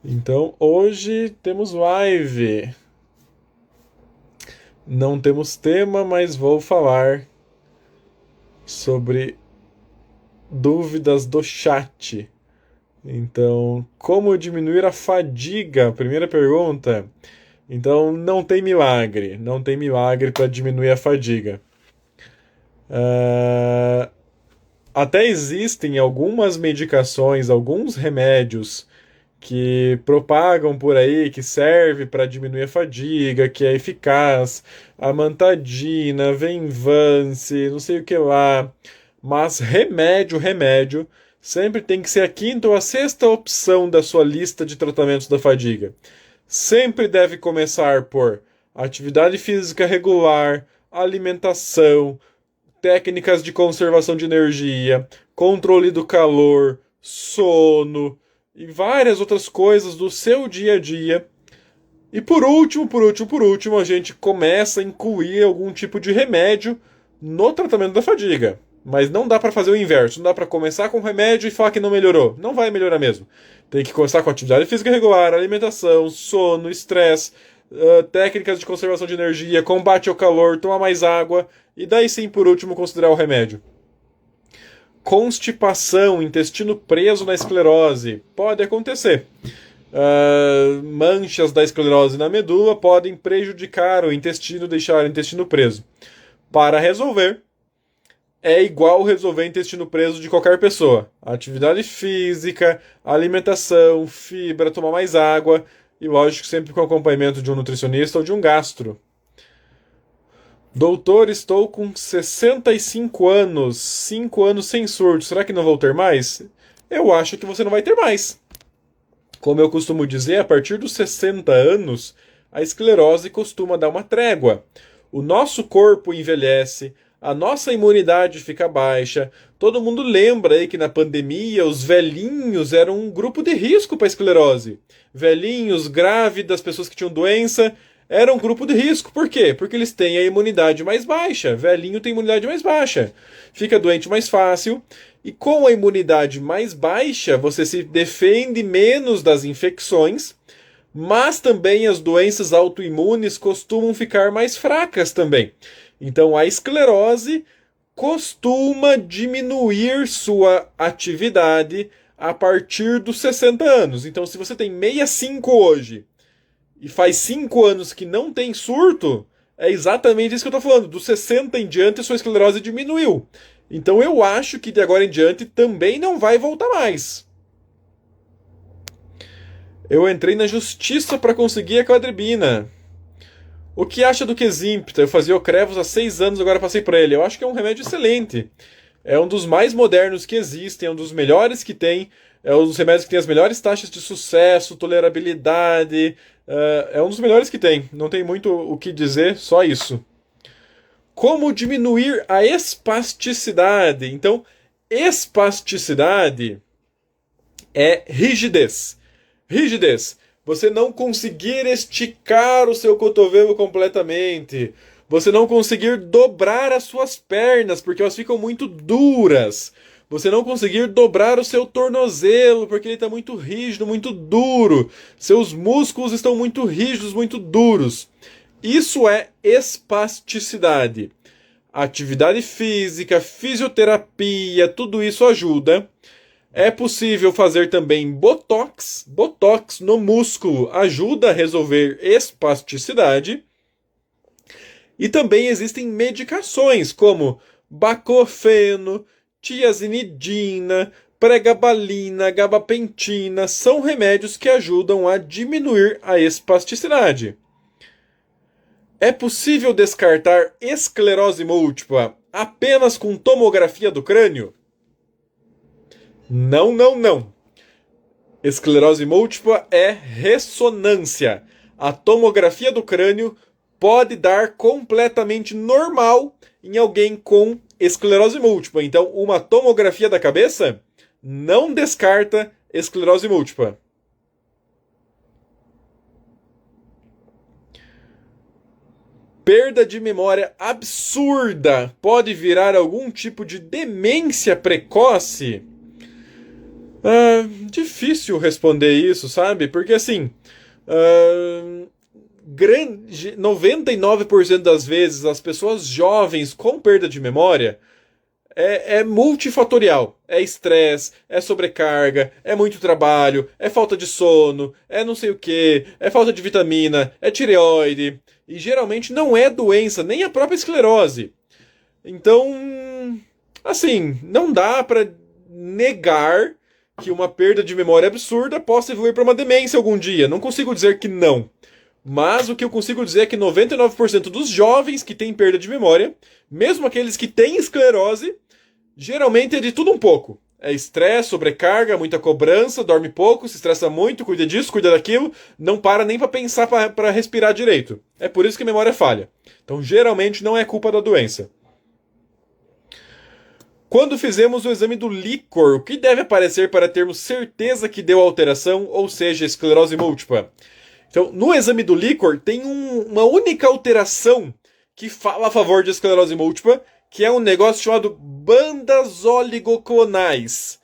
Então, hoje temos live. Não temos tema, mas vou falar sobre dúvidas do chat. Então, como diminuir a fadiga? Primeira pergunta. Então, não tem milagre. Não tem milagre para diminuir a fadiga. Até existem algumas medicações, alguns remédios que propagam por aí, que serve para diminuir a fadiga, que é eficaz, amantadina, Venvance, não sei o que lá. Mas remédio, sempre tem que ser a quinta ou a sexta opção da sua lista de tratamentos da fadiga. Sempre deve começar por atividade física regular, alimentação, técnicas de conservação de energia, controle do calor, sono e várias outras coisas do seu dia a dia. E por último, a gente começa a incluir algum tipo de remédio no tratamento da fadiga. Mas não dá para fazer o inverso. Não dá para começar com remédio e falar que não melhorou. Não vai melhorar mesmo. Tem que começar com atividade física regular, alimentação, sono, estresse, técnicas de conservação de energia, combate ao calor, tomar mais água. E daí sim, por último, considerar o remédio. Constipação, intestino preso na esclerose. Pode acontecer. Manchas da esclerose na medula podem prejudicar o intestino, deixar o intestino preso. Para resolver, é igual resolver intestino preso de qualquer pessoa. Atividade física, alimentação, fibra, tomar mais água e, lógico, sempre com acompanhamento de um nutricionista ou de um gastro. Doutor, estou com 65 anos, 5 anos sem surto. Será que não vou ter mais? Eu acho que você não vai ter mais. Como eu costumo dizer, a partir dos 60 anos, a esclerose costuma dar uma trégua. O nosso corpo envelhece, a nossa imunidade fica baixa. Todo mundo lembra aí que na pandemia os velhinhos eram um grupo de risco para a esclerose. Velhinhos, grávidas, pessoas que tinham doença, era um grupo de risco. Por quê? Porque eles têm a imunidade mais baixa. Velhinho tem imunidade mais baixa. Fica doente mais fácil. E com a imunidade mais baixa, você se defende menos das infecções, mas também as doenças autoimunes costumam ficar mais fracas também. Então a esclerose costuma diminuir sua atividade a partir dos 60 anos. Então, se você tem 65 hoje e faz 5 anos que não tem surto, é exatamente isso que eu estou falando. Dos 60 em diante, a sua esclerose diminuiu. Então eu acho que de agora em diante também não vai voltar mais. Eu entrei na justiça para conseguir a quadribina. O que acha do Kesimpta? Eu fazia o Crevos há 6 anos, agora passei para ele. Eu acho que é um remédio excelente. É um dos mais modernos que existem, é um dos melhores que tem. É um dos remédios que tem as melhores taxas de sucesso, tolerabilidade. É um dos melhores que tem. Não tem muito o que dizer, só isso. Como diminuir a espasticidade? Então, espasticidade é rigidez. Rigidez. Você não conseguir esticar o seu cotovelo completamente. Você não conseguir dobrar as suas pernas porque elas ficam muito duras. Você não conseguir dobrar o seu tornozelo porque ele está muito rígido, muito duro. Seus músculos estão muito rígidos, muito duros. Isso é espasticidade. Atividade física, fisioterapia, tudo isso ajuda. É possível fazer também botox. Botox no músculo ajuda a resolver espasticidade. E também existem medicações como baclofeno, tiazinidina, pregabalina, gabapentina. São remédios que ajudam a diminuir a espasticidade. É possível descartar esclerose múltipla apenas com tomografia do crânio? Não, não, não. Esclerose múltipla é ressonância. A tomografia do crânio pode dar completamente normal em alguém com esclerose múltipla. Então, uma tomografia da cabeça não descarta esclerose múltipla. Perda de memória absurda pode virar algum tipo de demência precoce? Difícil responder isso, sabe? Porque assim, ah, 99% das vezes as pessoas jovens com perda de memória é multifatorial. É estresse, é sobrecarga, é muito trabalho, é falta de sono, é não sei o que, é falta de vitamina, é tireoide. E geralmente não é doença, nem a própria esclerose. Então, assim, não dá pra negar que uma perda de memória absurda possa evoluir para uma demência algum dia. Não consigo dizer que não. Mas o que eu consigo dizer é que 99% dos jovens que têm perda de memória, mesmo aqueles que têm esclerose, geralmente é de tudo um pouco. É estresse, sobrecarga, muita cobrança, dorme pouco, se estressa muito, cuida disso, cuida daquilo, não para nem para pensar para respirar direito. É por isso que a memória falha. Então, geralmente não é culpa da doença. Quando fizemos o exame do líquor, o que deve aparecer para termos certeza que deu alteração, ou seja, esclerose múltipla? Então, no exame do líquor, tem uma única alteração que fala a favor de esclerose múltipla, que é um negócio chamado bandas oligoclonais.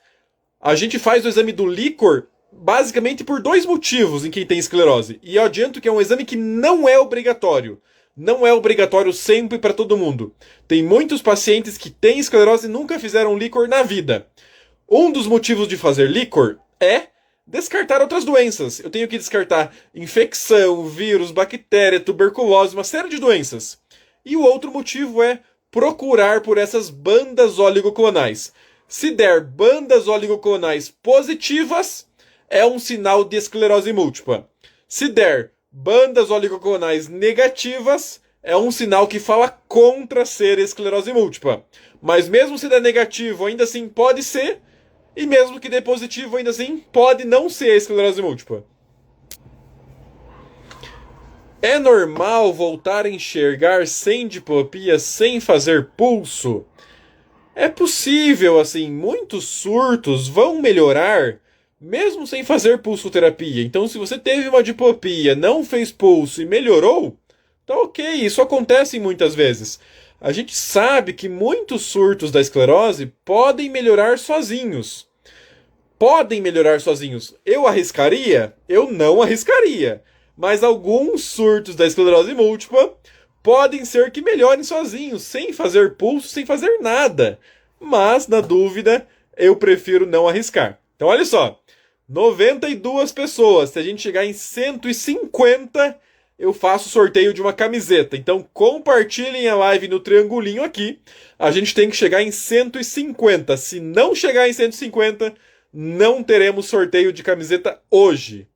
A gente faz o exame do líquor basicamente por dois motivos em quem tem esclerose. E eu adianto que é um exame que não é obrigatório. Não é obrigatório sempre para todo mundo. Tem muitos pacientes que têm esclerose e nunca fizeram líquor na vida. Um dos motivos de fazer líquor é descartar outras doenças. Eu tenho que descartar infecção, vírus, bactéria, tuberculose, uma série de doenças. E o outro motivo é procurar por essas bandas oligoclonais. Se der bandas oligoclonais positivas, é um sinal de esclerose múltipla. Se der bandas oligoclonais negativas, é um sinal que fala contra ser esclerose múltipla. Mas mesmo se der negativo, ainda assim pode ser, e mesmo que dê positivo, ainda assim pode não ser esclerose múltipla. É normal voltar a enxergar sem diplopia, sem fazer pulso? É possível, assim, muitos surtos vão melhorar mesmo sem fazer pulsoterapia. Então, se você teve uma diplopia, não fez pulso e melhorou, tá ok, isso acontece muitas vezes. A gente sabe que muitos surtos da esclerose podem melhorar sozinhos. Podem melhorar sozinhos. Eu arriscaria? Eu não arriscaria. Mas alguns surtos da esclerose múltipla podem ser que melhorem sozinhos, sem fazer pulso, sem fazer nada. Mas, na dúvida, eu prefiro não arriscar. Então, olha só. 92 pessoas. Se a gente chegar em 150, eu faço sorteio de uma camiseta. Então, compartilhem a live no triangulinho aqui. A gente tem que chegar em 150. Se não chegar em 150, não teremos sorteio de camiseta hoje.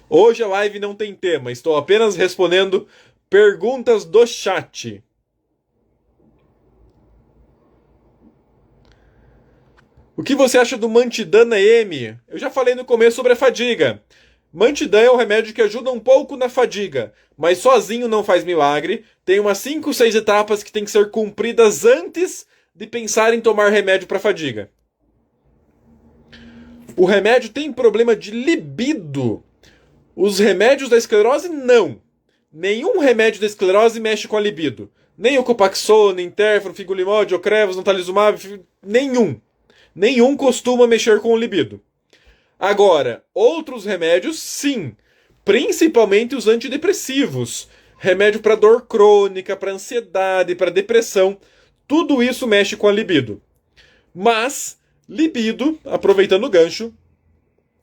Hoje a live não tem tema, estou apenas respondendo perguntas do chat. O que você acha do Mantidana M? Eu já falei no começo sobre a fadiga. Mantidan é um remédio que ajuda um pouco na fadiga, mas sozinho não faz milagre. Tem umas 5, 6 etapas que tem que ser cumpridas antes de pensar em tomar remédio para fadiga. O remédio tem problema de libido. Os remédios da esclerose, não. Nenhum remédio da esclerose mexe com a libido. Nem o Copaxone, Interferon, Fingolimod, Ocrevus, Natalizumab, nenhum. Nenhum costuma mexer com o libido. Agora, outros remédios, sim. Principalmente os antidepressivos. Remédio para dor crônica, para ansiedade, para depressão. Tudo isso mexe com a libido. Mas, libido, aproveitando o gancho,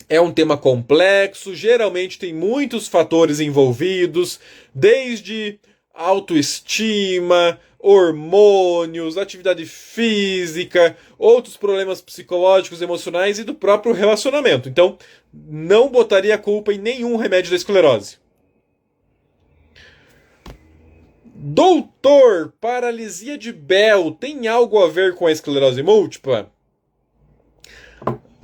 é um tema complexo, geralmente tem muitos fatores envolvidos, desde autoestima, hormônios, atividade física, outros problemas psicológicos, emocionais e do próprio relacionamento. Então, não botaria a culpa em nenhum remédio da esclerose. Doutor, paralisia de Bell tem algo a ver com a esclerose múltipla?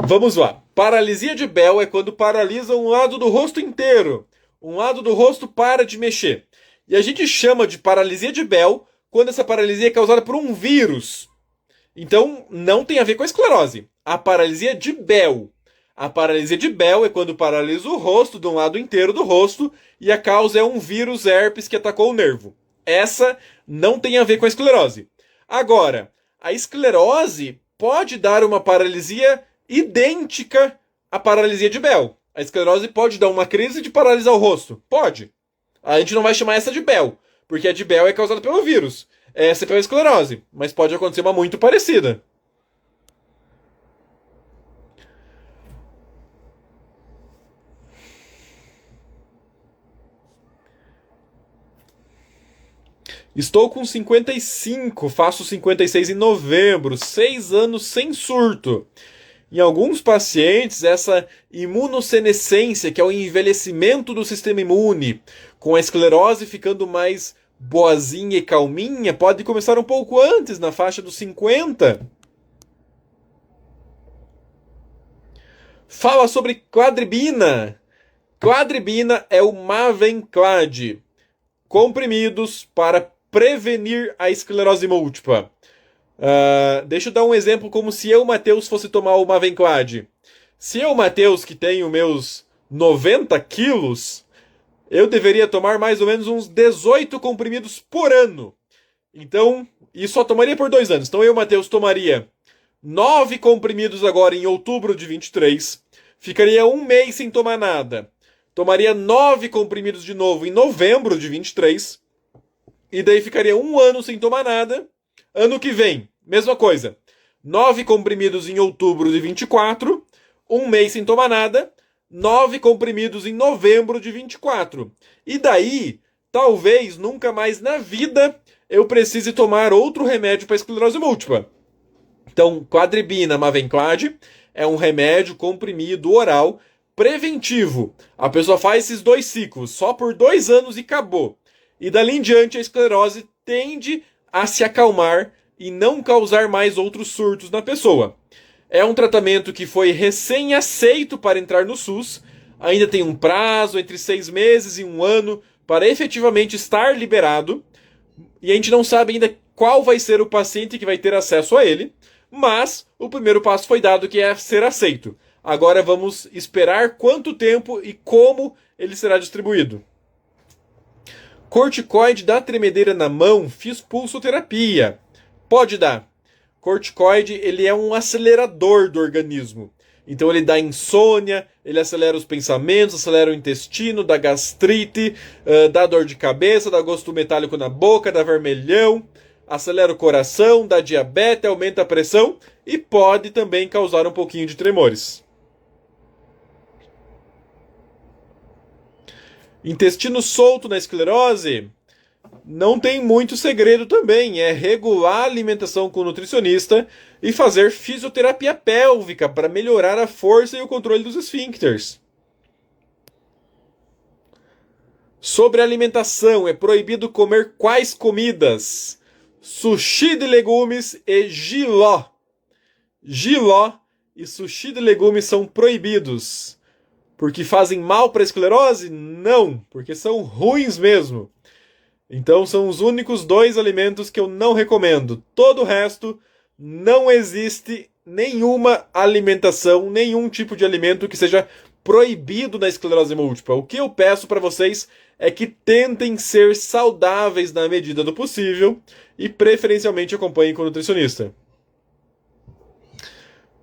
Vamos lá. Paralisia de Bell é quando paralisa um lado do rosto inteiro. Um lado do rosto para de mexer. E a gente chama de paralisia de Bell quando essa paralisia é causada por um vírus. Então, não tem a ver com a esclerose. A paralisia de Bell. A paralisia de Bell é quando paralisa o rosto de um lado inteiro do rosto e a causa é um vírus herpes que atacou o nervo. Essa não tem a ver com a esclerose. Agora, a esclerose pode dar uma paralisia idêntica à paralisia de Bell. A esclerose pode dar uma crise de paralisar o rosto? Pode. A gente não vai chamar essa de Bell, porque a de Bell é causada pelo vírus. Essa é pela esclerose, mas pode acontecer uma muito parecida. Estou com 55, faço 56 em novembro, 6 anos sem surto. Em alguns pacientes, essa imunossenescência, que é o envelhecimento do sistema imune, com a esclerose ficando mais boazinha e calminha, pode começar um pouco antes, na faixa dos 50. Fala sobre quadribina. Quadribina é o Mavenclad, comprimidos para prevenir a esclerose múltipla. Deixa eu dar um exemplo como se eu, Matheus, fosse tomar o Mavenclad. Se eu, Matheus, que tenho meus 90 quilos, eu deveria tomar mais ou menos uns 18 comprimidos por ano. Então, e só tomaria por 2 anos. Então eu, Matheus, tomaria 9 comprimidos agora em outubro de 23. Ficaria um mês sem tomar nada. Tomaria 9 comprimidos de novo em novembro de 23. E daí ficaria um ano sem tomar nada. Ano que vem, mesma coisa. 9 comprimidos em outubro de 24. Um mês sem tomar nada. 9 comprimidos em novembro de 24. E daí, talvez nunca mais na vida eu precise tomar outro remédio para esclerose múltipla. Então, quadribina Mavenclad é um remédio comprimido oral preventivo. A pessoa faz esses 2 ciclos só por 2 anos e acabou. E dali em diante a esclerose tende a se acalmar e não causar mais outros surtos na pessoa. É um tratamento que foi recém-aceito para entrar no SUS. Ainda tem um prazo entre 6 meses e 1 ano para efetivamente estar liberado. E a gente não sabe ainda qual vai ser o paciente que vai ter acesso a ele. Mas o primeiro passo foi dado, que é ser aceito. Agora vamos esperar quanto tempo e como ele será distribuído. Corticoide dá tremedeira na mão, fiz pulsoterapia. Pode dar. Corticoide, ele é um acelerador do organismo. Então ele dá insônia, ele acelera os pensamentos, acelera o intestino, dá gastrite, dá dor de cabeça, dá gosto metálico na boca, dá vermelhão, acelera o coração, dá diabetes, aumenta a pressão e pode também causar um pouquinho de tremores. Intestino solto na esclerose não tem muito segredo também. É regular a alimentação com o nutricionista e fazer fisioterapia pélvica para melhorar a força e o controle dos esfíncteres. Sobre alimentação, é proibido comer quais comidas? Sushi de legumes e jiló. Jiló e sushi de legumes são proibidos. Porque fazem mal para a esclerose? Não, porque são ruins mesmo. Então são os únicos 2 alimentos que eu não recomendo. Todo o resto, não existe nenhuma alimentação, nenhum tipo de alimento que seja proibido na esclerose múltipla. O que eu peço para vocês é que tentem ser saudáveis na medida do possível e preferencialmente acompanhem com o nutricionista.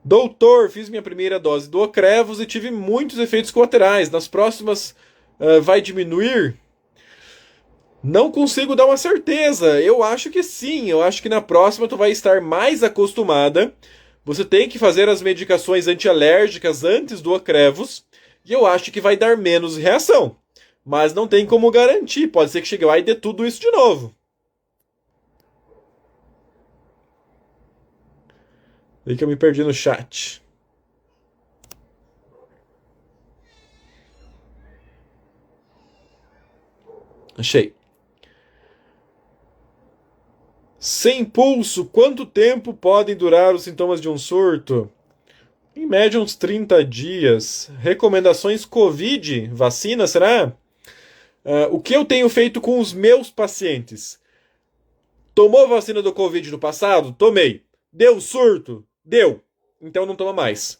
Doutor, fiz minha primeira dose do Ocrevus e tive muitos efeitos colaterais. Nas próximas vai diminuir? Não consigo dar uma certeza. Eu acho que sim. Eu acho que na próxima tu vai estar mais acostumada. Você tem que fazer as medicações antialérgicas antes do Ocrevus. E eu acho que vai dar menos reação. Mas não tem como garantir. Pode ser que chegue lá e dê tudo isso de novo. Vê que eu me perdi no chat. Achei. Sem pulso, quanto tempo podem durar os sintomas de um surto? Em média, uns 30 dias. Recomendações Covid, vacina, será? O que eu tenho feito com os meus pacientes? Tomou vacina do Covid no passado? Tomei. Deu surto? Deu. Então não toma mais.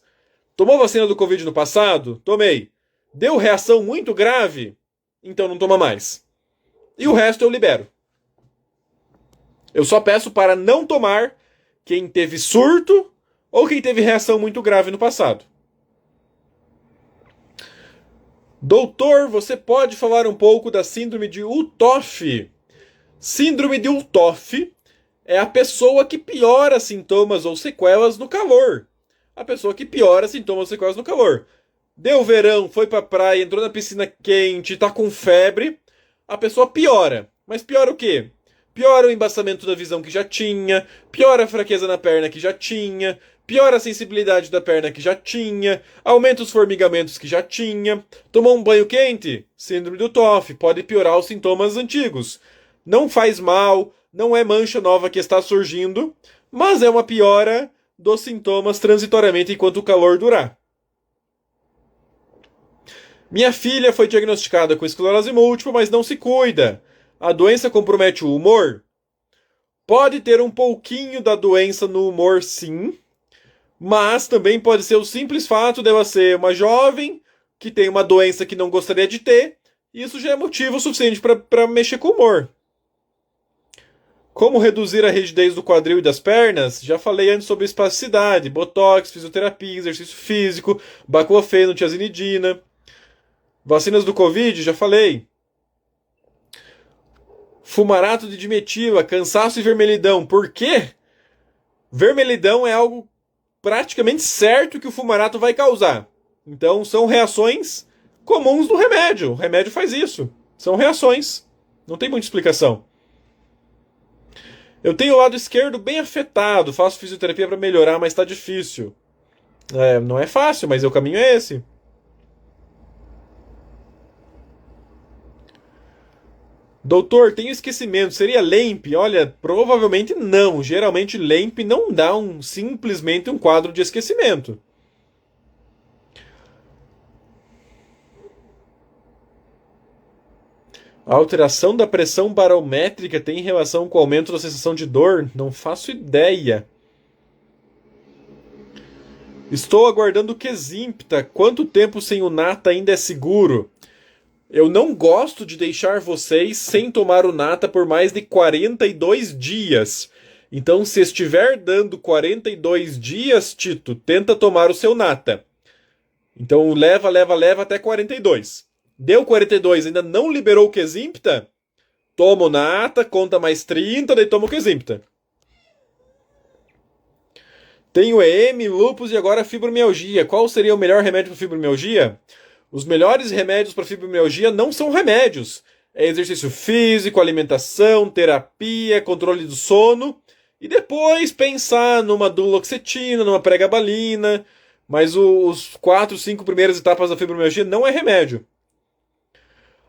Tomou vacina do Covid no passado? Tomei. Deu reação muito grave? Então não toma mais. E o resto eu libero. Eu só peço para não tomar quem teve surto ou quem teve reação muito grave no passado. Doutor, você pode falar um pouco da síndrome de Uthoff? Síndrome de Uthoff é a pessoa que piora sintomas ou sequelas no calor. A pessoa que piora sintomas ou sequelas no calor. Deu verão, foi pra praia, entrou na piscina quente, tá com febre, a pessoa piora. Mas piora o quê? Piora o embaçamento da visão que já tinha, piora a fraqueza na perna que já tinha, piora a sensibilidade da perna que já tinha, aumenta os formigamentos que já tinha. Tomou um banho quente? Síndrome do Toff, pode piorar os sintomas antigos. Não faz mal, não é mancha nova que está surgindo, mas é uma piora dos sintomas transitoriamente enquanto o calor durar. Minha filha foi diagnosticada com esclerose múltipla, mas não se cuida. A doença compromete o humor? Pode ter um pouquinho da doença no humor, sim, mas também pode ser o simples fato dela ser uma jovem que tem uma doença que não gostaria de ter, e isso já é motivo suficiente para mexer com o humor. Como reduzir a rigidez do quadril e das pernas? Já falei antes sobre espasticidade, botox, fisioterapia, exercício físico, baclofeno, tiazinidina. Vacinas do Covid, já falei. Fumarato de dimetila, cansaço e vermelhidão. Por quê? Vermelhidão é algo praticamente certo que o fumarato vai causar. Então são reações comuns do remédio. O remédio faz isso. São reações. Não tem muita explicação. Eu tenho o lado esquerdo bem afetado. Faço fisioterapia para melhorar, mas está difícil. Não é fácil, mas o caminho é esse. Doutor, tenho esquecimento. Seria LEMP? Olha, provavelmente não. Geralmente LEMP não dá simplesmente um quadro de esquecimento. A alteração da pressão barométrica tem relação com o aumento da sensação de dor? Não faço ideia. Estou aguardando o Kesimpta. Quanto tempo sem o Nata ainda é seguro? Eu não gosto de deixar vocês sem tomar o Nata por mais de 42 dias. Então, se estiver dando 42 dias, Tito, tenta tomar o seu Nata. Então, leva até 42. Deu 42, ainda não liberou o Kesimpta? Toma o Nata, conta mais 30, daí toma o Kesimpta. Tenho EM, lúpus e agora fibromialgia. Qual seria o melhor remédio para fibromialgia? Os melhores remédios para fibromialgia não são remédios. É exercício físico, alimentação, terapia, controle do sono. E depois pensar numa duloxetina, numa pregabalina. Mas os 4, 5 primeiras etapas da fibromialgia não é remédio.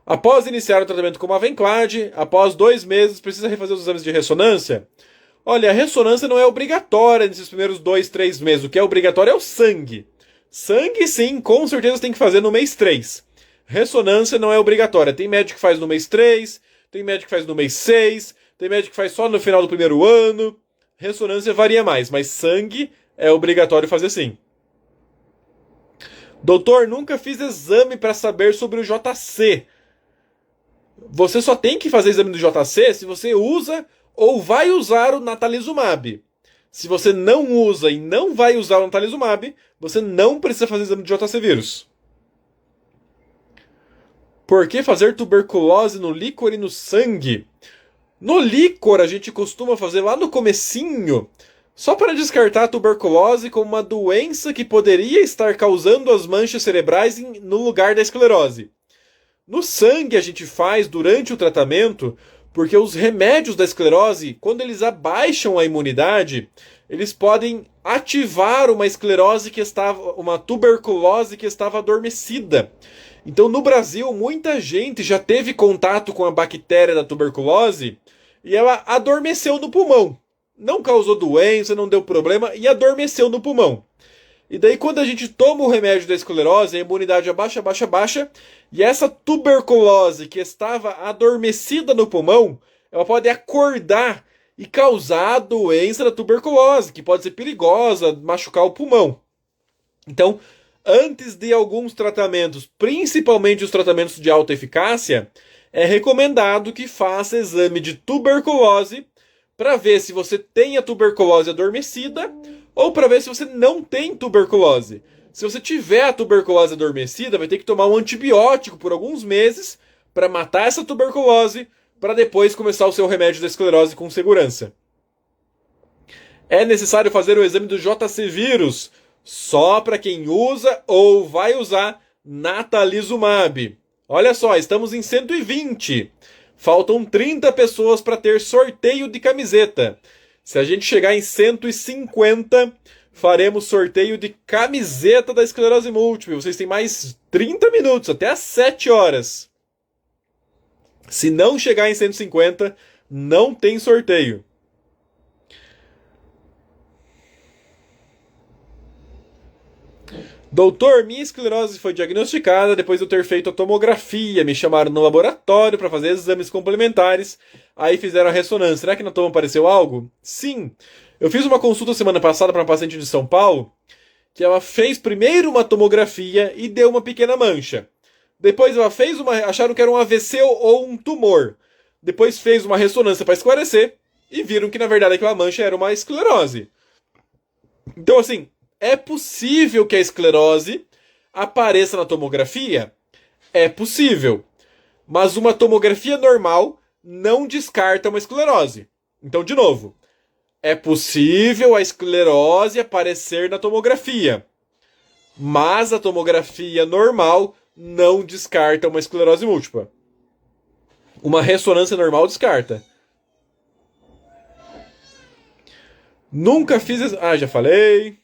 Após iniciar o tratamento com Mavenclad, após 2 meses, precisa refazer os exames de ressonância? Olha, a ressonância não é obrigatória nesses primeiros 2, 3 meses. O que é obrigatório é o sangue. Sangue, sim, com certeza tem que fazer no mês 3. Ressonância não é obrigatória. Tem médico que faz no mês 3, tem médico que faz no mês 6, tem médico que faz só no final do primeiro ano. Ressonância varia mais, mas sangue é obrigatório fazer sim. Doutor, nunca fiz exame para saber sobre o JC. Você só tem que fazer exame do JC se você usa ou vai usar o natalizumab. Se você não usa e não vai usar o natalizumab, você não precisa fazer exame de JC vírus. Por que fazer tuberculose no líquor e no sangue? No líquor a gente costuma fazer lá no comecinho, só para descartar a tuberculose como uma doença que poderia estar causando as manchas cerebrais no lugar da esclerose. No sangue a gente faz durante o tratamento, porque os remédios da esclerose, quando eles abaixam a imunidade, eles podem ativar uma esclerose uma tuberculose que estava adormecida. Então, no Brasil, muita gente já teve contato com a bactéria da tuberculose e ela adormeceu no pulmão. Não causou doença, não deu problema e adormeceu no pulmão. E daí, quando a gente toma o remédio da esclerose, a imunidade abaixa, e essa tuberculose que estava adormecida no pulmão, ela pode acordar e causar a doença da tuberculose, que pode ser perigosa, machucar o pulmão. Então, antes de alguns tratamentos, principalmente os tratamentos de alta eficácia, é recomendado que faça exame de tuberculose para ver se você tem a tuberculose adormecida ou para ver se você não tem tuberculose. Se você tiver a tuberculose adormecida, vai ter que tomar um antibiótico por alguns meses para matar essa tuberculose, para depois começar o seu remédio da esclerose com segurança. É necessário fazer o exame do JC vírus só para quem usa ou vai usar natalizumab. Olha só, estamos em 120. Faltam 30 pessoas para ter sorteio de camiseta. Se a gente chegar em 150, faremos sorteio de camiseta da esclerose múltipla. Vocês têm mais 30 minutos, até às 7 horas. Se não chegar em 150, não tem sorteio. Doutor, minha esclerose foi diagnosticada depois de eu ter feito a tomografia. Me chamaram no laboratório para fazer exames complementares. Aí fizeram a ressonância. Será que na toma apareceu algo? Sim. Eu fiz uma consulta semana passada para uma paciente de São Paulo, que ela fez primeiro uma tomografia e deu uma pequena mancha. Depois ela fez acharam que era um AVC ou um tumor. Depois fez uma ressonância para esclarecer e viram que na verdade aquela mancha era uma esclerose. Então assim, é possível que a esclerose apareça na tomografia? É possível. Mas uma tomografia normal não descarta uma esclerose. Então, de novo, é possível a esclerose aparecer na tomografia. Mas a tomografia normal não descarta uma esclerose múltipla. Uma ressonância normal descarta. Nunca fiz... Ah, já falei.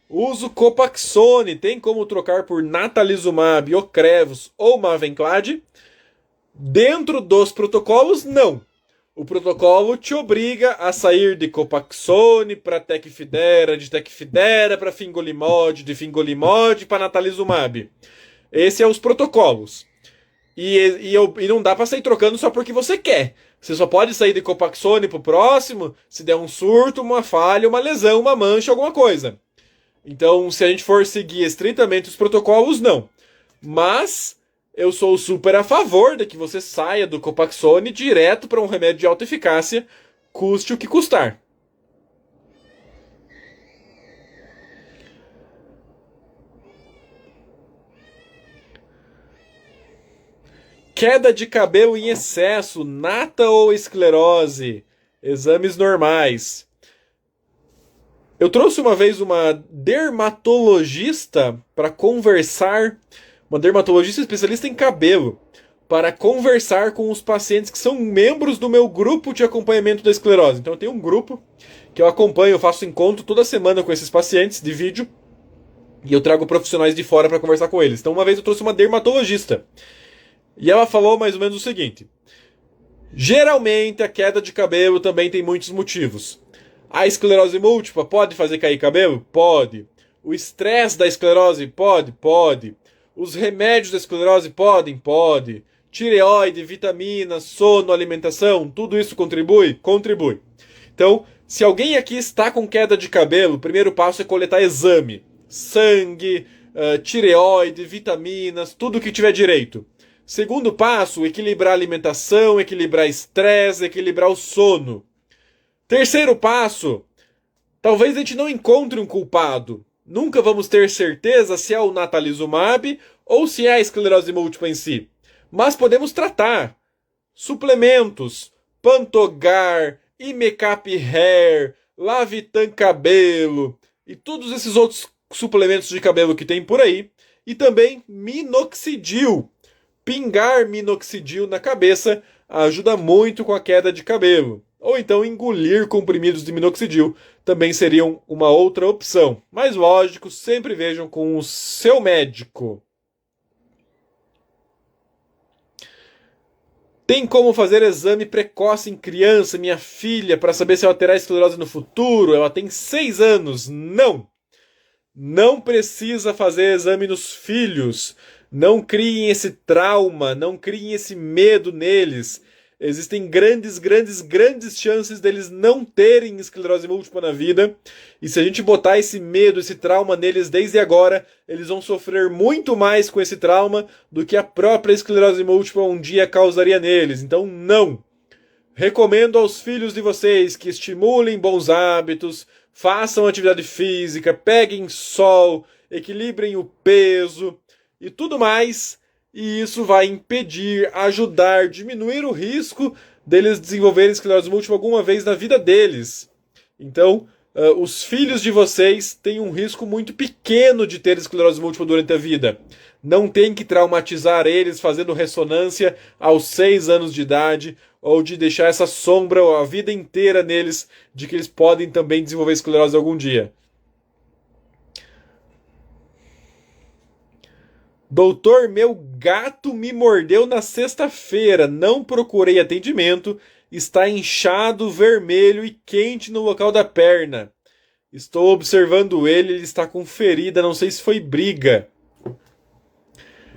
Uso Copaxone. Tem como trocar por natalizumab, Ocrevus ou Mavenclad? Dentro dos protocolos, não. O protocolo te obriga a sair de Copaxone para Tecfidera, de Tecfidera para Fingolimod, de Fingolimod para natalizumab. Esses são os protocolos. E não dá para sair trocando só porque você quer. Você só pode sair de Copaxone pro próximo se der um surto, uma falha, uma lesão, uma mancha, alguma coisa. Então, se a gente for seguir estritamente os protocolos, não. Mas eu sou super a favor de que você saia do Copaxone direto para um remédio de alta eficácia, custe o que custar. Queda de cabelo em excesso, nata ou esclerose? Exames normais. Eu trouxe uma vez uma dermatologista para conversar, uma dermatologista especialista em cabelo, para conversar com os pacientes que são membros do meu grupo de acompanhamento da esclerose. Então eu tenho um grupo que eu acompanho, eu faço encontro toda semana com esses pacientes de vídeo e eu trago profissionais de fora para conversar com eles. Então uma vez eu trouxe uma dermatologista. E ela falou mais ou menos o seguinte: geralmente a queda de cabelo também tem muitos motivos. A esclerose múltipla pode fazer cair cabelo? Pode. O estresse da esclerose? Pode? Pode. Os remédios da esclerose podem? Pode. Tireoide, vitaminas, sono, alimentação, tudo isso contribui? Contribui. Então, se alguém aqui está com queda de cabelo, o primeiro passo é coletar exame. Sangue, tireoide, vitaminas, tudo que tiver direito. Segundo passo, equilibrar a alimentação, equilibrar estresse, equilibrar o sono. Terceiro passo, talvez a gente não encontre um culpado. Nunca vamos ter certeza se é o natalizumab ou se é a esclerose múltipla em si. Mas podemos tratar. Suplementos, Pantogar, Imecap Hair, Lavitan Cabelo e todos esses outros suplementos de cabelo que tem por aí. E também minoxidil. Pingar minoxidil na cabeça ajuda muito com a queda de cabelo. Ou então engolir comprimidos de minoxidil também seriam uma outra opção. Mas lógico, sempre vejam com o seu médico. Tem como fazer exame precoce em criança, minha filha, para saber se ela terá esclerose no futuro? Ela tem 6 anos. Não! Não precisa fazer exame nos filhos. Não criem esse trauma, não criem esse medo neles. Existem grandes chances deles não terem esclerose múltipla na vida. E se a gente botar esse medo, esse trauma neles desde agora, eles vão sofrer muito mais com esse trauma do que a própria esclerose múltipla um dia causaria neles. Então, não! Recomendo aos filhos de vocês que estimulem bons hábitos, façam atividade física, peguem sol, equilibrem o peso e tudo mais. E isso vai impedir, ajudar, diminuir o risco deles desenvolverem esclerose múltipla alguma vez na vida deles. Então, os filhos de vocês têm um risco muito pequeno de ter esclerose múltipla durante a vida. Não tem que traumatizar eles fazendo ressonância aos 6 anos de idade ou de deixar essa sombra a vida inteira neles de que eles podem também desenvolver esclerose algum dia. Doutor, meu gato me mordeu na sexta-feira. Não procurei atendimento. Está inchado, vermelho e quente no local da perna. Estou observando ele está com ferida, não sei se foi briga.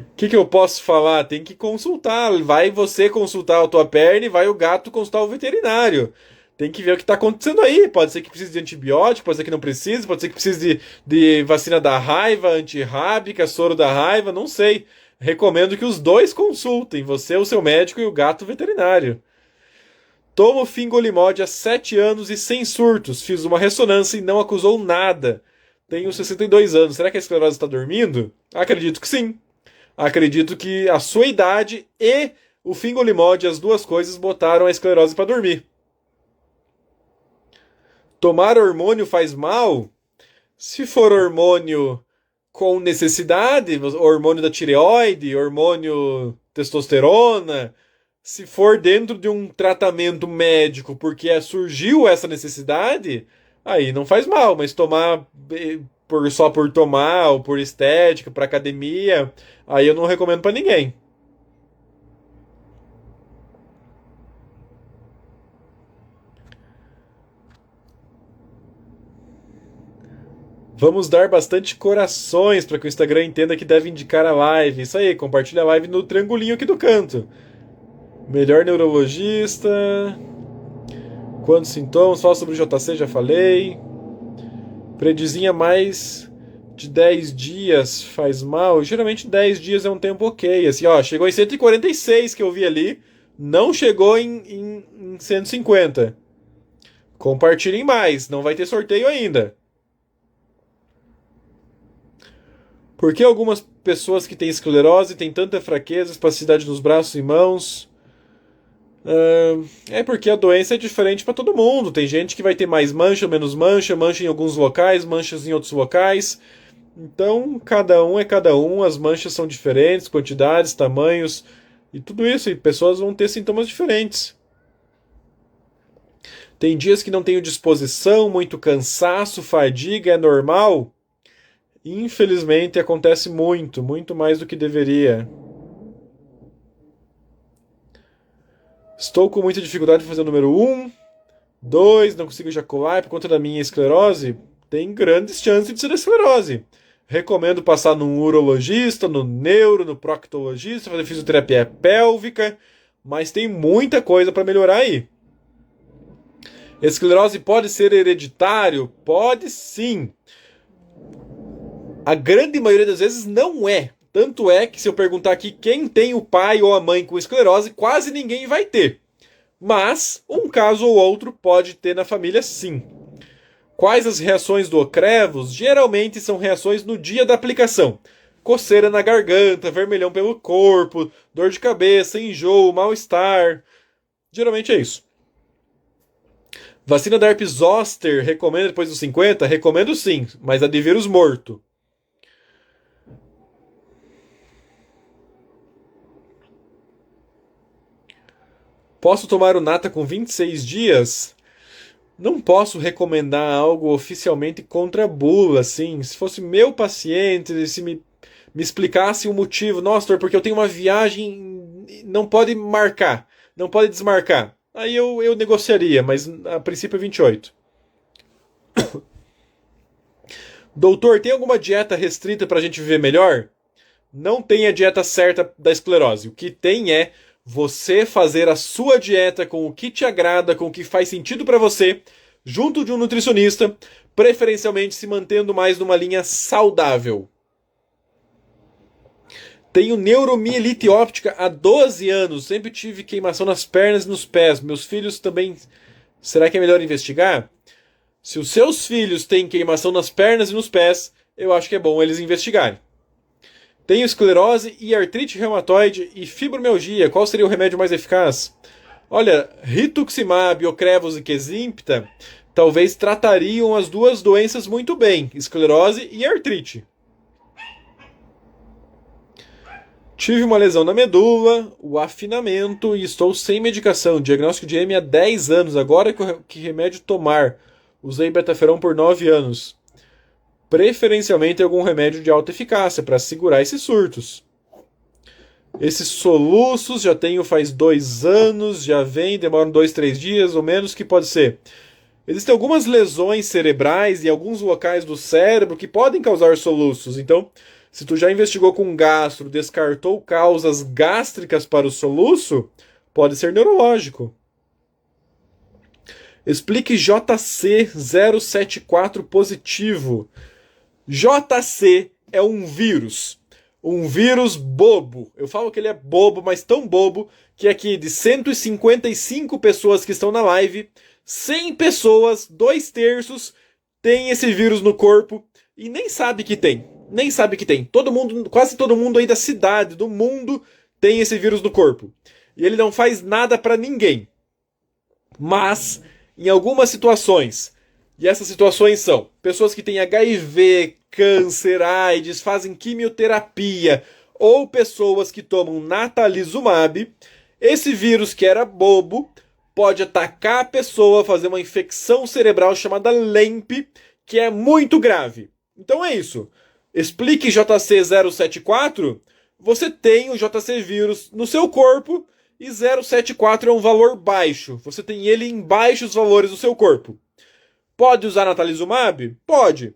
O que eu posso falar? Tem que consultar. Vai você consultar a tua perna e vai o gato consultar o veterinário. Tem que ver o que está acontecendo aí. Pode ser que precise de antibiótico, pode ser que não precise, pode ser que precise de vacina da raiva, antirrábica, soro da raiva, não sei. Recomendo que os dois consultem, você, o seu médico e o gato veterinário. Tomo Fingolimod há 7 anos e sem surtos. Fiz uma ressonância e não acusou nada. Tenho 62 anos. Será que a esclerose está dormindo? Acredito que sim. Acredito que a sua idade e o Fingolimod, as duas coisas, botaram a esclerose para dormir. Tomar hormônio faz mal? Se for hormônio com necessidade, hormônio da tireoide, hormônio testosterona, se for dentro de um tratamento médico porque surgiu essa necessidade, aí não faz mal, mas tomar só por tomar, ou por estética, para academia, aí eu não recomendo para ninguém. Vamos dar bastante corações para que o Instagram entenda que deve indicar a live. Isso aí, compartilha a live no triangulinho aqui do canto. Melhor neurologista. Quantos sintomas? Fala sobre o JC, já falei. Predizinha mais de 10 dias faz mal. Geralmente 10 dias é um tempo ok. Assim, ó, chegou em 146 que eu vi ali. Não chegou em 150. Compartilhem mais. Não vai ter sorteio ainda. Por que algumas pessoas que têm esclerose têm tanta fraqueza, espasticidade nos braços e mãos? É porque a doença é diferente para todo mundo. Tem gente que vai ter mais mancha, menos mancha, mancha em alguns locais, manchas em outros locais. Então, cada um é cada um, as manchas são diferentes, quantidades, tamanhos e tudo isso. E pessoas vão ter sintomas diferentes. Tem dias que não tenho disposição, muito cansaço, fadiga, é normal? Infelizmente acontece muito, muito mais do que deveria. Estou com muita dificuldade para fazer o número 1. 2, não consigo ejacular por conta da minha esclerose. Tem grandes chances de ser esclerose. Recomendo passar num urologista, no neuro, no proctologista, fazer fisioterapia pélvica, mas tem muita coisa para melhorar aí. Esclerose pode ser hereditário? Pode sim. A grande maioria das vezes não é. Tanto é que se eu perguntar aqui quem tem o pai ou a mãe com esclerose, quase ninguém vai ter. Mas um caso ou outro pode ter na família sim. Quais as reações do Ocrevus? Geralmente são reações no dia da aplicação. Coceira na garganta, vermelhão pelo corpo, dor de cabeça, enjoo, mal-estar. Geralmente é isso. Vacina da herpes zoster, recomendo depois dos 50? Recomendo sim, mas a de vírus morto. Posso tomar o Nata com 26 dias? Não posso recomendar algo oficialmente contra a bula, assim. Se fosse meu paciente, se me explicasse o motivo, nossa, doutor, porque eu tenho uma viagem, não pode marcar, não pode desmarcar. Aí eu negociaria, mas a princípio é 28. Doutor, tem alguma dieta restrita para a gente viver melhor? Não tem a dieta certa da esclerose. O que tem é você fazer a sua dieta com o que te agrada, com o que faz sentido para você, junto de um nutricionista, preferencialmente se mantendo mais numa linha saudável. Tenho neuromielite óptica há 12 anos. Sempre tive queimação nas pernas e nos pés. Meus filhos também. Será que é melhor investigar? Se os seus filhos têm queimação nas pernas e nos pés, eu acho que é bom eles investigarem. Tenho esclerose e artrite reumatoide e fibromialgia. Qual seria o remédio mais eficaz? Olha, rituximab, ocrevus e Kesimpta talvez tratariam as duas doenças muito bem, esclerose e artrite. Tive uma lesão na medula, o afinamento e estou sem medicação. Diagnóstico de M há 10 anos. Agora que remédio tomar? Usei betaferon por 9 anos. Preferencialmente algum remédio de alta eficácia para segurar esses surtos. Esses soluços já tenho faz 2 anos, já vem, demoram 2, 3 dias ou menos, que pode ser? Existem algumas lesões cerebrais em alguns locais do cérebro que podem causar soluços. Então, se tu já investigou com gastro, descartou causas gástricas para o soluço, pode ser neurológico. Explique JC074 positivo. JC é um vírus. Um vírus bobo. Eu falo que ele é bobo, mas tão bobo que aqui de 155 pessoas que estão na live, 100 pessoas, 2/3, tem esse vírus no corpo e nem sabe que tem. Nem sabe que tem. Todo mundo, quase todo mundo aí da cidade, do mundo, tem esse vírus no corpo. E ele não faz nada para ninguém. Mas, em algumas situações, e essas situações são pessoas que têm HIV, câncer, AIDS, fazem quimioterapia, ou pessoas que tomam natalizumab, esse vírus que era bobo pode atacar a pessoa, fazer uma infecção cerebral chamada LEMP, que é muito grave. Então é isso. Explique JC074, você tem o JC vírus no seu corpo e 074 é um valor baixo. Você tem ele em baixos valores no seu corpo. Pode usar natalizumab? Pode.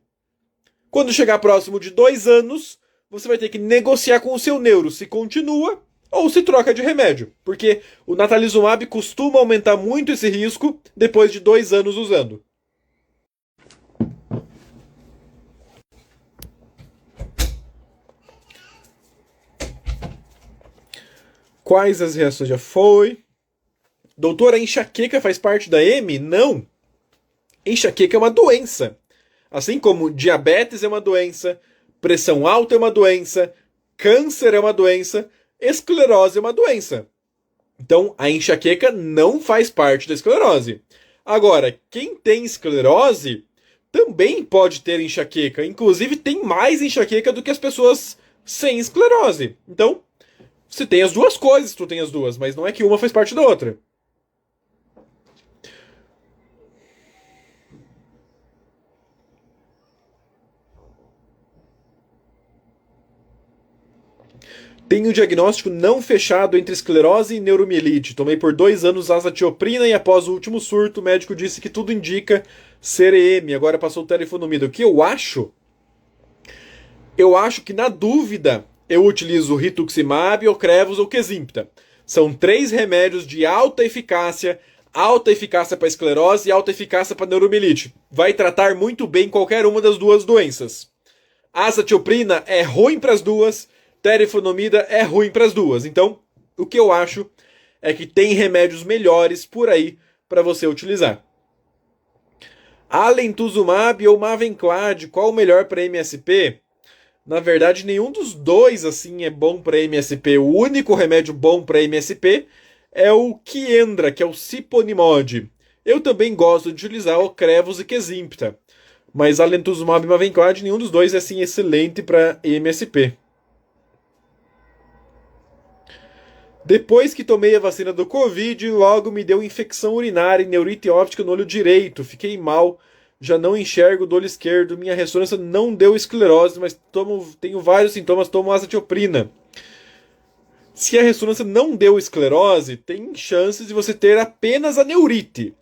Quando chegar próximo de 2 anos, você vai ter que negociar com o seu neuro se continua ou se troca de remédio. Porque o natalizumab costuma aumentar muito esse risco depois de 2 anos usando. Quais as reações já foi? Doutora, a enxaqueca faz parte da M? Não. Enxaqueca é uma doença. Assim como diabetes é uma doença, pressão alta é uma doença, câncer é uma doença, esclerose é uma doença. Então, a enxaqueca não faz parte da esclerose. Agora, quem tem esclerose também pode ter enxaqueca. Inclusive, tem mais enxaqueca do que as pessoas sem esclerose. Então, você tem as duas coisas, tu tem as duas, mas não é que uma faz parte da outra. Tenho um diagnóstico não fechado entre esclerose e neuromielite. Tomei por 2 anos azatioprina e após o último surto, o médico disse que tudo indica ser EM. Agora passou telefonomida. O que eu acho? Eu acho que, na dúvida, eu utilizo rituximab, ocrevus ou Kesimpta. São 3 remédios de alta eficácia para esclerose e alta eficácia para neuromielite. Vai tratar muito bem qualquer uma das duas doenças. Azatioprina é ruim para as duas, terifonomida é ruim para as duas. Então, o que eu acho é que tem remédios melhores por aí para você utilizar. Alentuzumab ou Mavenclad, qual o melhor para MSP? Na verdade, nenhum dos dois assim é bom para MSP. O único remédio bom para MSP é o Kiendra, que é o Siponimod. Eu também gosto de utilizar ocrevus e Kesimpta. Mas alentuzumab e Mavenclad, nenhum dos dois é assim excelente para MSP. Depois que tomei a vacina do Covid, logo me deu infecção urinária e neurite óptica no olho direito. Fiquei mal, já não enxergo do olho esquerdo. Minha ressonância não deu esclerose, mas tenho vários sintomas, tomo azatioprina. Se a ressonância não deu esclerose, tem chances de você ter apenas a neurite.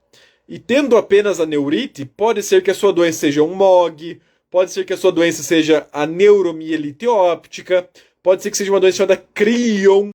E tendo apenas a neurite, pode ser que a sua doença seja um MOG, pode ser que a sua doença seja a neuromielite óptica, pode ser que seja uma doença chamada Crion.